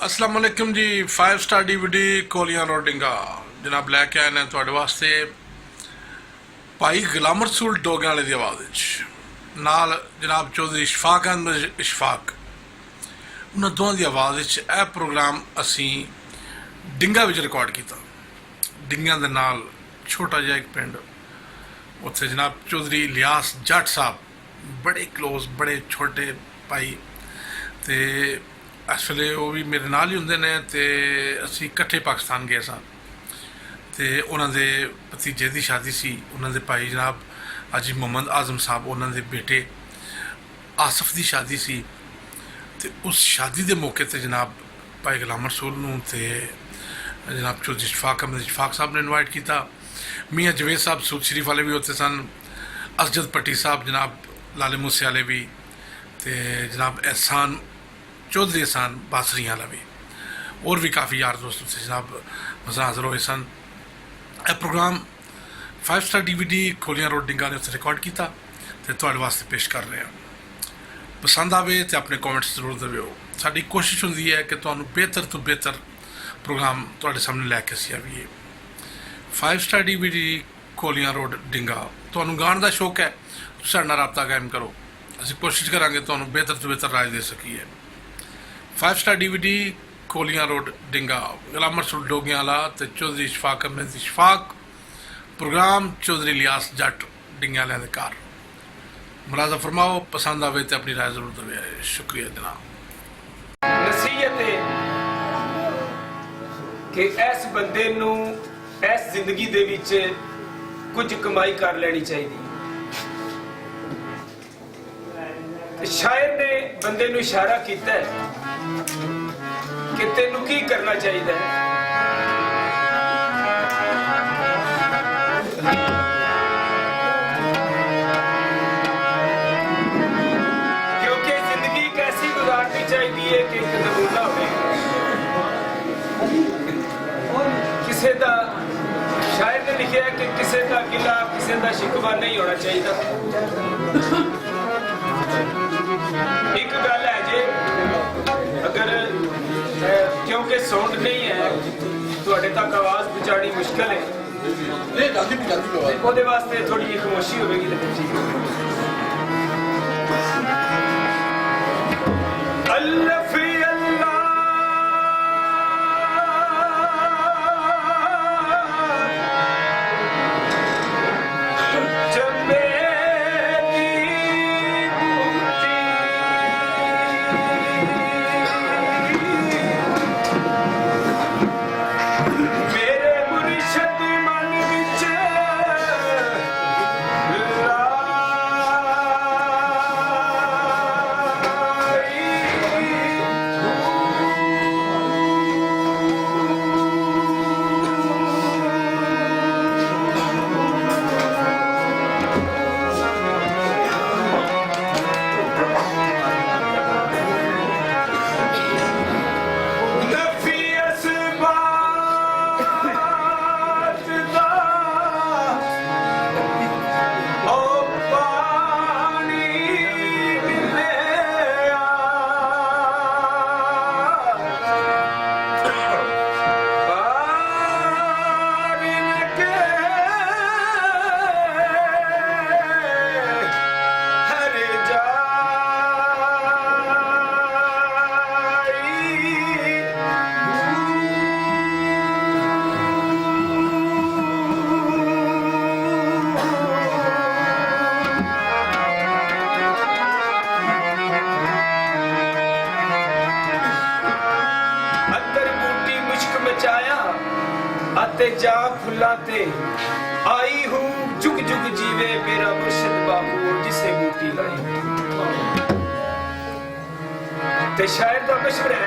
अस्सलाम वालेकुम जी। 5 star DVD कोलियां रोडिंगा जनाब लैके आए ने तुहाडे वास्ते भाई गुलाम रसूल डोगे वाले की आवाज़ नाल जनाब चौधरी इशफाक अहमद इशफाक उन्होंने दोवां की आवाज़ यह प्रोग्राम असी डिंगा विच रिकॉर्ड किया। डिंगा दे नाल छोटा जिहा एक पिंड उत्थे जनाब चौधरी इलियास जट साहब बड़े क्लोज बड़े छोटे भाई ते इस वेले वो भी मेरे नाल ही होंदे ने ते असी इकट्ठे पाकिस्तान गए सा ते उन्हां दे भतीजे की शादी सी। उन्हां दे भाई जनाब अजी मोहम्मद आजम साहब उन्हां दे बेटे आसफ की शादी सी ते उस शादी के मौके पर जनाब भाई गुलाम रसूल नूं ते जनाब चौधरी इशफाक अहमद इशफाक साहब ने इनवाइट किया। मियाँ जवेद साहब सूद शरीफ वाले भी उत्थे सन, असजद पट्टी साहब जनाब लाले मूसे वाले भी ते जनाब एहसान चौधरी एहसान बासरियां वाला भी और भी काफ़ी यार दोस्त उत्थे जनाब मज़ा हाज़र होए सन। यह प्रोग्राम 5 स्टार DVD खोलियां रोड डिंगा ने उत्थे रिकॉर्ड किया तो तुहाडे वास्ते पेश कर रहे हैं। पसंद आवे तो अपने कॉमेंट्स जरूर देवो। साडी कोशिश होंदी है कि तुहानू बेहतर तो बेहतर प्रोग्राम तुहाडे सामने लैके असीं आवीए। 5 स्टार DVD खोलियां रोड डिंगा तुहानू गाण का शौक है तो साडे नाल राबता कायम करो, असीं कोशिश करांगे तुहानू बेहतर तो बेहतर राय दे सकीए। 5 star DVD खोलियां road डिंगा Ghulam Rasool डोगियां वाला ते चौधरी इशफाक अहमद इशफाक प्रोग्राम चौधरी इलियास जट डिंगा वाले दे घर मुलाजा फरमाओ। पसंद आवे तो अपनी राय जरूर देवे। शुक्रिया जनाब। नसीहत है कि इस बंदे नू इस जिंदगी दे विच कुछ कमाई कर लेनी चाहिए। शायर ने बंदे नू इशारा किया है कि तेनू की करना चाहिए। क्योंकि जिंदगी कैसी गुजारनी चाहिए कि एक नमूना हो किसी का। शायर ने लिखा है कि किसी का गिला किसी का शिकवा नहीं होना चाहिए। एक गल है जे अगर क्योंकि साउंड नहीं है तुहाडे तक आवाज पहुंचानी मुश्किल है ਉਹਦੇ ਵਾਸਤੇ थोड़ी जी खामोशी होगी तो ठीक है। अल्लाह फी अल्लाह जा फुला ते आई हूँ जुग जुग जीवे मेरा मुर्शिद बाबू जिसे बूटी लाई। ते शायर का मशहूर है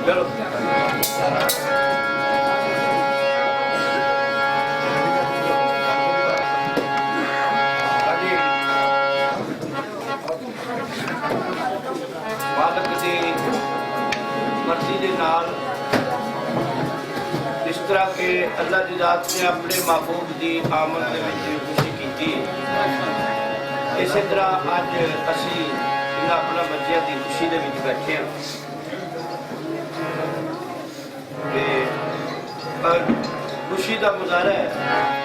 ਚਲੋ ਮਾਲਕ ਦੀ ਮਰਜ਼ੀ ਦੇ ਨਾਲ ਜਿਸ ਤਰ੍ਹਾਂ ਕਿ ਅੱਲਾਹ ਦੀ ਜ਼ਾਤ ਨੇ ਆਪਣੇ महबूब ਦੀ ਆਮਦ ਦੇ ਵਿੱਚ ਖੁਸ਼ੀ ਕੀਤੀ, ਇਸੇ ਤਰ੍ਹਾਂ ਅੱਜ ਅਸੀਂ ਇਹਨਾਂ ਆਪਣਾ ਬੱਚਿਆਂ ਦੀ ਖੁਸ਼ੀ ਦੇ ਵਿੱਚ ਬੈਠੇ ਹਾਂ ਤੇ ਖੁਸ਼ੀ ਦਾ ਮੁਜ਼ਾਹਰਾ ਹੈ